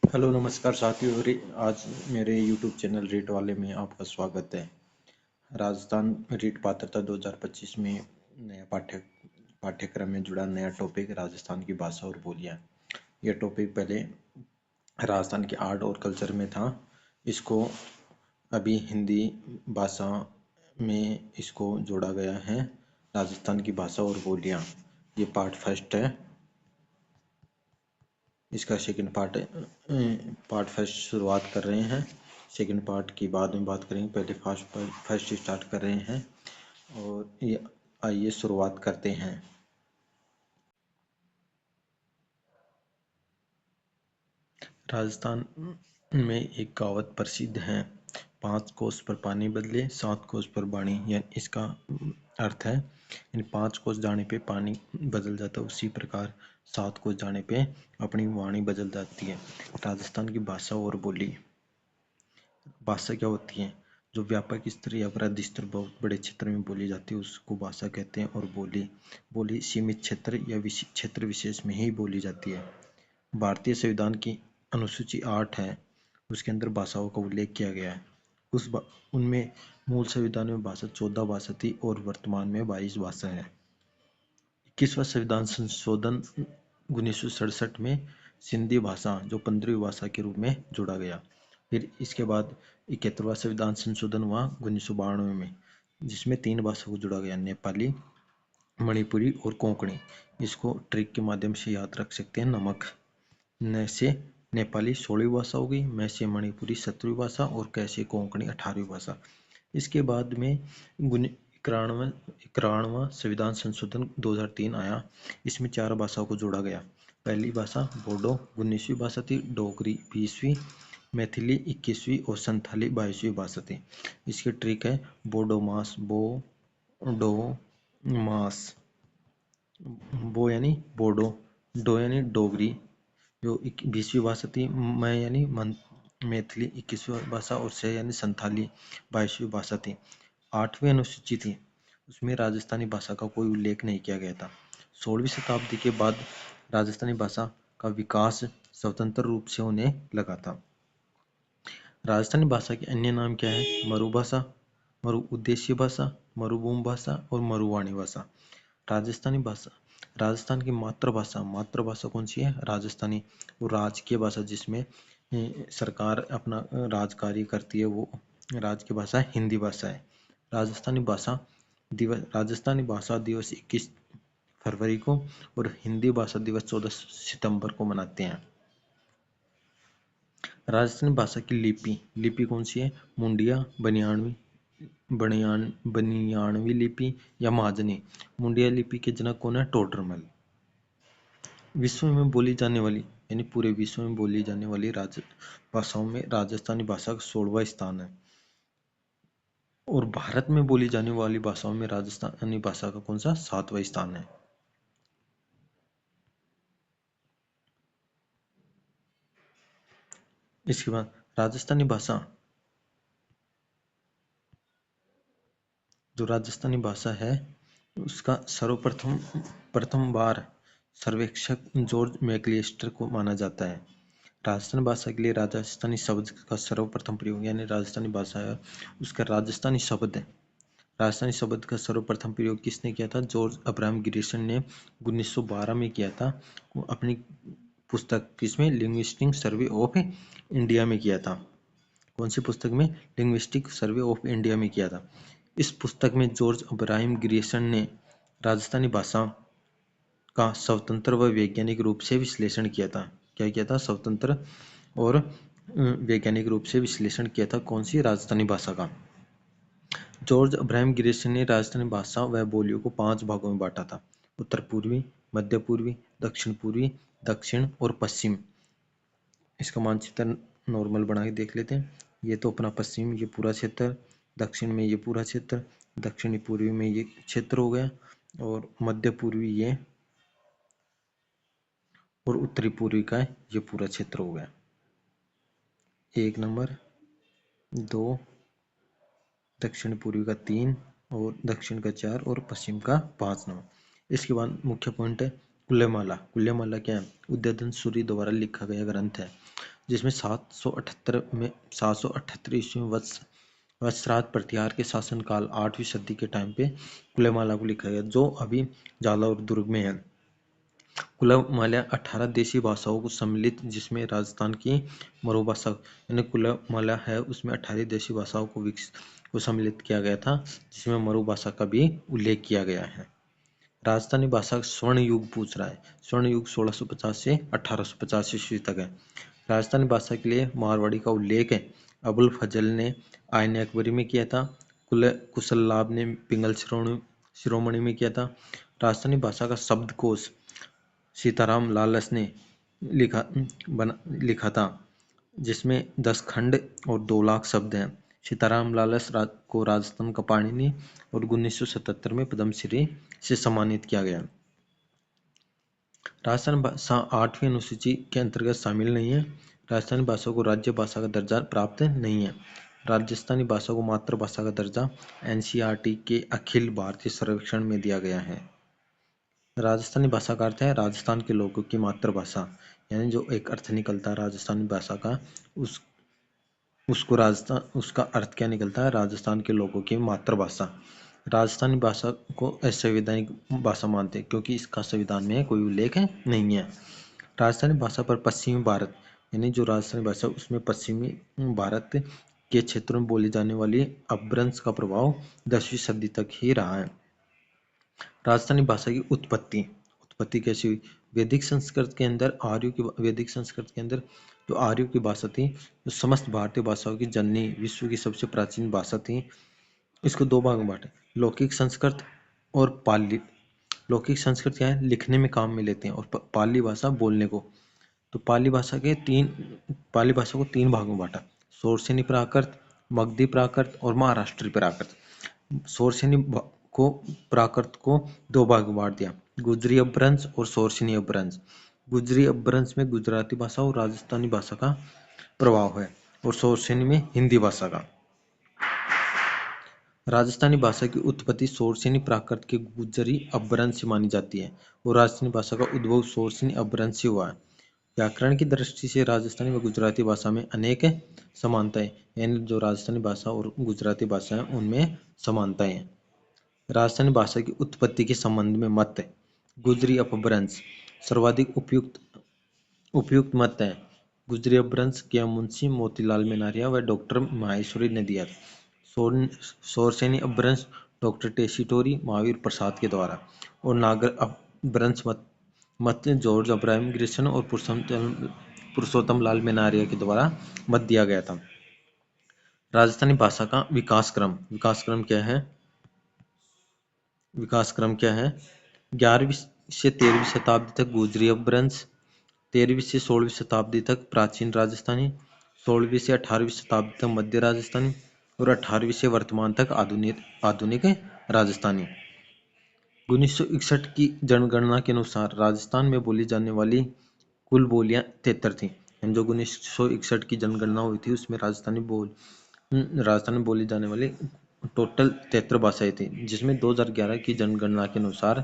Hello नमस्कार साथियों। आज मेरे YouTube चैनल रीट वाले में आपका स्वागत है। राजस्थान रीट पात्रता 2025 में नया पाठ्यक्रम में जुड़ा नया टॉपिक राजस्थान की भाषा और बोलियां। यह टॉपिक पहले राजस्थान के आर्ट और कल्चर में था। इसको अभी हिंदी भाषा में इसको जोड़ा गया है। राजस्थान की भाषा और बोलियां, ये पार्ट फर्स्ट है। इसका सेकंड पार्ट फर्स्ट शुरुआत कर रहे हैं। सेकंड पार्ट की बाद में बात करेंगे। पहले फर्स्ट स्टार्ट कर रहे हैं और ये आइए शुरुआत करते हैं। राजस्थान में एक कहावत प्रसिद्ध है, 5 कोस पर पानी बदले 7 कोस पर वाणी। यानी इसका अर्थ है, इन 5 कोस जाने पे पानी बदल जाता है, उसी प्रकार 7 कोस जाने पे अपनी वाणी बदल जाती है। राजस्थान की भाषा और बोली। भाषा क्या होती है? जो व्यापक स्तर या वृहद स्तर बहुत बड़े क्षेत्र में बोली जाती है उसको भाषा कहते हैं। और बोली सीमित क्षेत्र या क्षेत्र विशेष में ही बोली जाती है। भारतीय संविधान की अनुसूची 8 है, उसके अंदर भाषाओं का उल्लेख किया गया है। उनमें मूल संविधान में भाषा 14 भाषा थी और वर्तमान में 22 भाषा है। 21वां संविधान संशोधन 1967 में सिंधी भाषा जो 15वीं भाषा के रूप में जोड़ा गया। फिर इसके बाद 71वां संविधान संशोधन हुआ 1992 में, जिसमें 3 भाषा को जोड़ा गया, नेपाली, मणिपुरी और कोंकणी। इसको ट्रिक के माध्यम से याद रख सकते हैं। नमक न से नेपाली 16वीं भाषा होगी, मैं से मणिपुरी 17वीं भाषा और कैसे कोंकणी 18वीं भाषा। इसके बाद में 91वां संविधान संशोधन 2003 आया। इसमें 4 भाषाओं को जोड़ा गया। पहली भाषा बोडो 19वीं भाषा थी, डोगरी 20वीं, मैथिली 21वीं और संथाली 22वीं भाषा थी। इसकी ट्रिक है बोडो मास, डो मास। बो यानी बोडो, डो यानी डोगरी जो 20वीं भाषा थी, मैं यानी मैथिली 21वीं भाषा और से यानी संथाली 22वीं भाषा थी। 8वीं अनुसूची थी, उसमें राजस्थानी भाषा का कोई उल्लेख नहीं किया गया था। 16वीं शताब्दी के बाद राजस्थानी भाषा का विकास स्वतंत्र रूप से होने लगा था। राजस्थानी भाषा के अन्य नाम क्या है? मरुभाषा, मरु उद्देश्य भाषा, मरुभूमि भाषा और मरुवाणी भाषा। राजस्थानी भाषा, राजस्थान की मातृभाषा कौन सी है? राजस्थानी। वो राजकीय भाषा जिसमें सरकार अपना राज कार्य करती है, वो राज्य की भाषा हिंदी भाषा है। राजस्थानी भाषा दिवस 21 फरवरी को और हिंदी भाषा दिवस 14 सितंबर को मनाते हैं। राजस्थानी भाषा की लिपि कौन सी है? मुंडिया, बनियानवी लिपि या महाजनी। मुंडिया लिपि के जनक कौन है? टोडरमल। विश्व में बोली जाने वाली यानी पूरे विश्व में बोली जाने वाली भाषाओं में राजस्थानी भाषा का 16वां स्थान है। और भारत में बोली जाने वाली भाषाओं में राजस्थानी भाषा का कौन सा? 7वां स्थान है। इसके बाद राजस्थानी भाषा, जो राजस्थानी भाषा है उसका प्रथम बार सर्वेक्षक जॉर्ज मैक्लिस्टर को माना जाता है। राजस्थानी भाषा के लिए राजस्थानी शब्द का सर्वप्रथम प्रयोग यानी राजस्थानी भाषा है उसका राजस्थानी शब्द का सर्वप्रथम प्रयोग किसने किया था? जॉर्ज अब्राहम ग्रीसन ने 1912 में किया था। वो अपनी पुस्तक किसमें? लिंग्विस्टिक सर्वे ऑफ इंडिया में किया था। कौन सी पुस्तक में? लिंग्विस्टिक सर्वे ऑफ इंडिया में किया था। इस पुस्तक में जॉर्ज अब्राहम ग्रीसन ने राजस्थानी भाषा का स्वतंत्र व वैज्ञानिक रूप से विश्लेषण किया था। क्या किया था? स्वतंत्र और वैज्ञानिक रूप से विश्लेषण किया था। कौन सी? राजस्थानी भाषा का। जॉर्ज अब्राहम ग्रीसन ने राजस्थानी भाषा व बोलियों को 5 भागों में बांटा था: उत्तर पूर्वी, मध्य पूर्वी, दक्षिण पूर्वी, दक्षिण और पश्चिम। इसका मानचित्र नॉर्मल बना के देख लेते हैं। ये तो अपना पश्चिम, ये पूरा क्षेत्र, दक्षिण में ये पूरा क्षेत्र, दक्षिणी पूर्वी में ये क्षेत्र हो गया और मध्य पूर्वी ये और उत्तरी पूर्वी का ये पूरा क्षेत्र हो गया। 1 नंबर, 2, दक्षिण पूर्वी का 3 और दक्षिण का 4 और पश्चिम का 5 नंबर। इसके बाद मुख्य पॉइंट है कुल्यमाला। कुल्यमाला क्या है? उदयन सूरी द्वारा लिखा गया ग्रंथ है जिसमें 778 ईस्वी में वत्सराज प्रतिहार के शासनकाल 8वीं सदी के टाइम पे कुलेमाला को लिखा गया, जो अभी जालौर दुर्ग में है। कुलमाला 18 देशी भाषाओं को सम्मिलित, जिसमें राजस्थान की मरू भाषा यानी कुलमाला है, उसमें 18 देशी भाषाओं को सम्मिलित किया गया था, जिसमें मरू भाषा का भी उल्लेख किया गया है। राजस्थानी भाषा स्वर्ण युग पूछ रहा है। स्वर्ण युग 1650 से 1850 ईस्वी तक है। राजस्थानी भाषा के लिए मारवाड़ी का उल्लेख है अबुल फजल ने आयन अकबरी में किया था। कुशललाभ ने पिंगल शिरोमणि में किया था। राजस्थानी भाषा का शब्दकोश सीताराम लालस ने लिखा था, जिसमें 10 खंड और 2 लाख शब्द हैं। सीताराम लालस को राजस्थान का पाणिनि और 1977 में पद्मश्री से सम्मानित किया गया। राजस्थानी भाषा 8वीं अनुसूची के अंतर्गत शामिल नहीं है। राजस्थानी भाषा को राज्य भाषा का दर्जा प्राप्त नहीं है। राजस्थानी भाषा को मातृभाषा का दर्जा एनसीईआरटी के अखिल भारतीय सर्वेक्षण में दिया गया है। राजस्थानी भाषा का अर्थ है राजस्थान के लोगों की मातृभाषा, यानी जो एक अर्थ निकलता है राजस्थानी भाषा का, उसका अर्थ क्या निकलता है, राजस्थान के लोगों की मातृभाषा। राजस्थानी भाषा को असंवैधानिक भाषा मानते हैं क्योंकि इसका संविधान में कोई उल्लेख नहीं है। राजस्थानी भाषा पर पश्चिमी भारत यानी जो राजस्थानी भाषा उसमें पश्चिमी भारत के क्षेत्रों में बोली जाने वाली अपभ्रंश का प्रभाव 10वीं सदी तक ही रहा है। राजस्थानी भाषा की उत्पत्ति कैसी हुई? वैदिक संस्कृत के अंदर जो आर्यों की भाषा थी, जो समस्त भारतीय भाषाओं की जननी, विश्व की सबसे प्राचीन भाषा थी। इसको 2 भाग में बांटे, लौकिक संस्कृत और पाली। लौकिक संस्कृत क्या है? लिखने में काम में लेते हैं, और पाली भाषा बोलने को। तो पाली भाषा को 3 भागों में बांटा, सोरसेनी प्राकृत, मगधी प्राकृत और महाराष्ट्री प्राकृत। सोरसेनी प्राकृत को 2 भाग में बांट दिया, गुजरी अपभ्रंश और सोरसेनी अपभ्रंश। गुजरी अपभ्रंश में गुजराती भाषा और राजस्थानी भाषा का प्रभाव है, और सोरसेनी में हिंदी भाषा का। राजस्थानी भाषा की उत्पत्ति सोरसेनी प्राकृत के गुजरी अपभ्रंश से मानी जाती है, और राजस्थानी भाषा का उद्भव सोरसेनी अपभ्रंश से हुआ है। व्याकरण की दृष्टि से राजस्थानी व गुजराती भाषा में अनेक समानताएं, यानी जो राजस्थानी भाषा और गुजराती भाषा है उनमें समानताएं हैं। राजस्थानी भाषा की उत्पत्ति के संबंध में मत, गुजरी अपभ्रंश सर्वाधिक उपयुक्त मत है। गुजरी अपभ्रंश के मुंशी मोतीलाल मेनारिया व डॉक्टर माहेश्वरी ने दिया। सोरसेनी अपभ्रंश डॉक्टर टेसीटोरी महावीर प्रसाद के द्वारा, और नागर अपभ्रंश मत जॉर्ज अब्राहम ग्रिसन और पुरुषोत्तम लाल मेनारिया के द्वारा मत दिया गया था। राजस्थानी भाषा का विकास क्रम क्या है? 11वीं से 13वीं शताब्दी तक गुजरी अपभ्रंश, 13वीं से 16वीं शताब्दी तक प्राचीन राजस्थानी, 16वीं से 18वीं शताब्दी तक मध्य राजस्थानी, और 18वीं से वर्तमान तक आधुनिक राजस्थानी। 1961 की जनगणना के अनुसार राजस्थान में बोली जाने वाली कुल बोलियां 73 थी। जो 1961 की जनगणना हुई थी उसमें राजस्थान में बोली जाने वाली टोटल 73 भाषाएं थी, जिसमें 2011 की जनगणना के अनुसार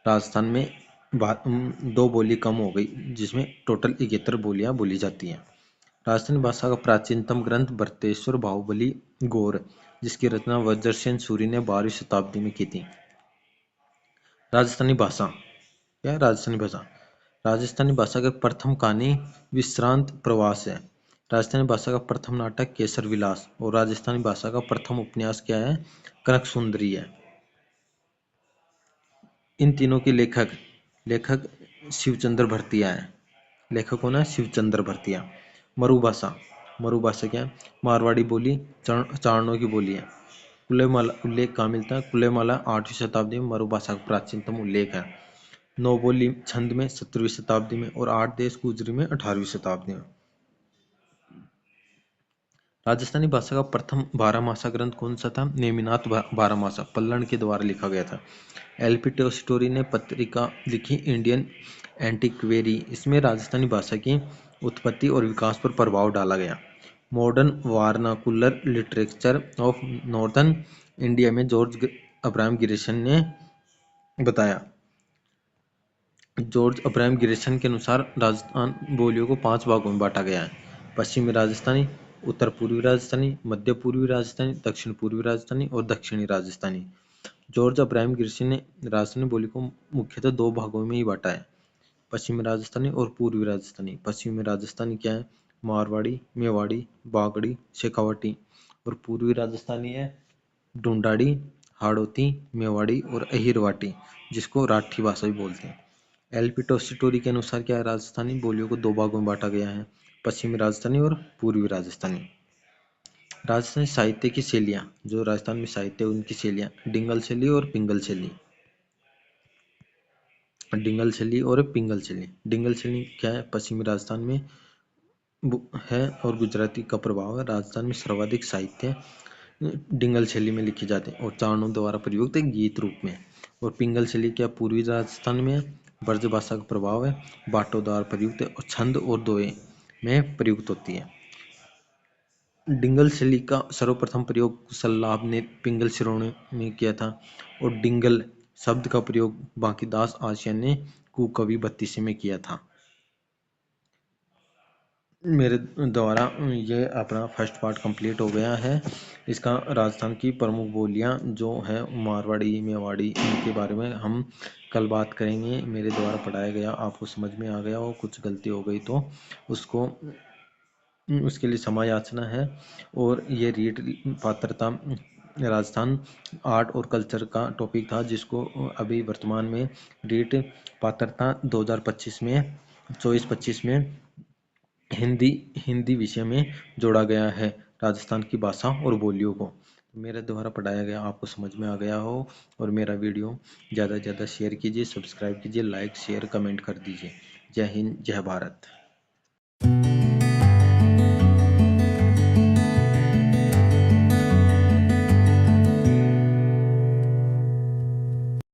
राजस्थान में 2 बोली कम हो गई, जिसमें टोटल 71 बोलियां बोली जाती हैं। राजस्थानी भाषा का प्राचीनतम ग्रंथ भरतेश्वर बाहुबली गौर, जिसकी रचना वज्रसेन सूरी ने 12वीं शताब्दी में की थी। राजस्थानी भाषा क्या है? राजस्थानी भाषा का प्रथम कहानी विश्रांत प्रवास है। राजस्थानी भाषा का प्रथम नाटक केसर विलास, और राजस्थानी भाषा का प्रथम उपन्यास क्या है? कनक सुंदरी है। इन तीनों के लेखक शिवचंद्र भरतिया है। लेखक कौन है? शिवचंद्र भरतिया। मरू भाषा क्या है? मारवाड़ी बोली चारणों की बोली है। कुलेमाला उल्लेख कहाँ मिलता है? कुलेमाला 8वीं शताब्दी में मरू भाषा का प्राचीनतम उल्लेख है। 9 बोली छंद में 17वीं शताब्दी में, और 8 देश गुजरी में 18वीं शताब्दी में। राजस्थानी भाषा का प्रथम 12मासा ग्रंथ कौन सा था? नेमिनाथ 12मासा पल्लण के द्वारा लिखा गया था। एलपी टोल्स्टॉय ने पत्रिका लिखी इंडियन एंटीक्वेरी, इसमें राजस्थानी भाषा की उत्पत्ति और विकास पर प्रभाव डाला गया। Modern vernacular literature of northern India में जॉर्ज अब्राहम गिरिसन ने बताया। जॉर्ज अब्राहम गिरिसन के अनुसार राजस्थान बोलियों को 5 भागों में बांटा गया है। पश्चिमी राजस्थानी, उत्तर पूर्वी राजस्थानी, मध्य पूर्वी राजस्थानी, दक्षिण पूर्वी राजस्थानी और दक्षिणी राजस्थानी। जॉर्ज अब्राहम गिरसी ने राजस्थानी बोली को मुख्यतः दो भागों में ही बांटा है, पश्चिमी राजस्थानी और पूर्वी राजस्थानी। पश्चिमी राजस्थानी क्या है? मारवाड़ी, मेवाड़ी, बागड़ी, शेखावटी। और पूर्वी राजस्थानी है ढूंढाड़ी, हाड़ौती, मेवाड़ी और अहिरवाटी, जिसको राठी भाषा भी बोलते हैं। एलपी टॉलस्टॉय के अनुसार क्या है? राजस्थानी बोलियों को दो भागों में बांटा गया है, पश्चिमी राजस्थानी और पूर्वी राजस्थानी। राजस्थानी साहित्य की शैलियाँ, जो राजस्थान में साहित्य है उनकी शैलियाँ, डिंगल शैली और पिंगल शैली। डिंगल शैली और पिंगल शैली। डिंगल शैली क्या है? पश्चिमी राजस्थान में है और गुजराती का प्रभाव है। राजस्थान में सर्वाधिक साहित्य डिंगल शैली में लिखे जाते हैं और चारणों द्वारा प्रयुक्त गीत रूप में। और पिंगल शैली क्या पूर्वी राजस्थान में है, ब्रज भाषा का प्रभाव है, बाटों द्वारा प्रयुक्त है और छंद और दोहे में प्रयुक्त होती है। डिंगल शैली का सर्वप्रथम प्रयोग सल्लाभ ने पिंगल शिरोमणि में किया था और डिंगल शब्द का प्रयोग बांकीदास आर्य ने कुकवि बत्तीसी में किया था। मेरे द्वारा ये अपना फर्स्ट पार्ट कंप्लीट हो गया है। इसका राजस्थान की प्रमुख बोलियां जो है मारवाड़ी, मेवाड़ी, इनके बारे में हम कल बात करेंगे। मेरे द्वारा पढ़ाया गया आपको समझ में आ गया हो, कुछ गलती हो गई तो उसको उसके लिए क्षमा याचना है। और ये रीट पात्रता राजस्थान आर्ट और कल्चर का टॉपिक था, जिसको अभी वर्तमान में रीट पात्रता 2025 में 24-25 में हिंदी हिंदी विषय में जोड़ा गया है, राजस्थान की भाषा और बोलियों को। मेरे द्वारा पढ़ाया गया आपको समझ में आ गया हो और मेरा वीडियो ज़्यादा से ज़्यादा शेयर कीजिए, सब्सक्राइब कीजिए, लाइक शेयर कमेंट कर दीजिए। जय हिंद, जय भारत।